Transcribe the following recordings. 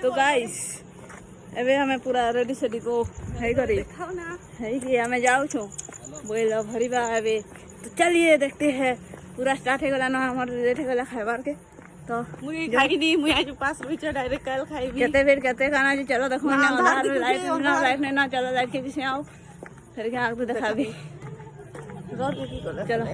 तो गाइस एबे हमें पूरा रेडी सेडी को है करी है कि हमें जाऊ छु बोल भरीबा एबे तो चलिए देखते हैं पूरा स्टार्ट है गला ना हमर लेट है गला खाइबार के तो मुई खाई नी मुई आज पास रही डायरेक्ट कल खाइबी केते बेर केते खाना जी चलो देखो ना लाइट ना चलो लाइट के पीछे आओ फिर के आग तो दिखाबी चलो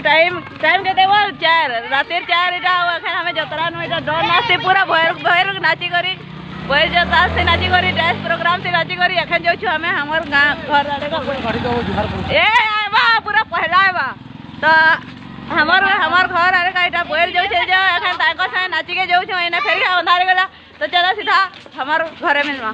टाइम टाइम केते बोल 4 रातिर 4 इटा एखन हमें जतरा न इटा डर नाचते पूरा भयर नाची करी भयर जता से नाची करी डांस प्रोग्राम से नाची करी एखन जो छु हमें हमर घर आड़े का ए आबा पूरा पहला आबा तो हमर घर आड़े का इटा भयर जो छे जे एखन ताको से नाची के जो छु एने फेर अंधार गेला तो चला सीधा हमर घरे मिलवा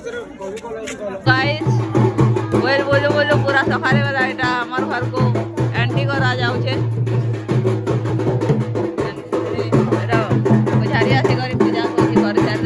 गाइस बोल बोलो बोलो पूरा सफारी वाला एटा हमर घर को एंटी को आ जाऊ छे एटा बुझारी आसी करी पूजा कोसी कर चार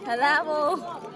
Hello.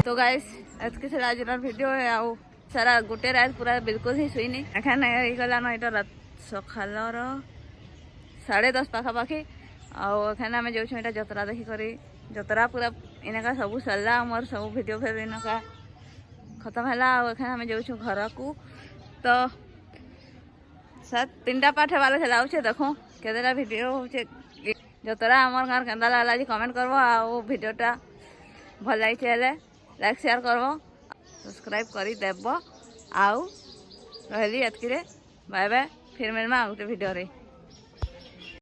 तो गाइस आज के आज भिडियो है आउ सारा गोटे रात पूरा बिल्कुल ही शुईनी एखाने गलान यहाँ सकाल 10:30 पाखापाखि आने आम जाऊँ यहाँ जतरा देखिक जतरा पूरा इनका सब सरला मोर सब भिडियो फिर इनका खत्म है आम जाऊँ घर को तो 3टा पार्ट हेबार है देखो केतेटा भिडियो हो जतरा आमर गाँव केन्दा लागला जी कमेंट करबो आ भिडियोटा भल लगे लाइक शेयर करबो सब्सक्राइब करी देबो आउ रहली एतकी बाय बाय फिर मिलमा गोटे भिडियो रे।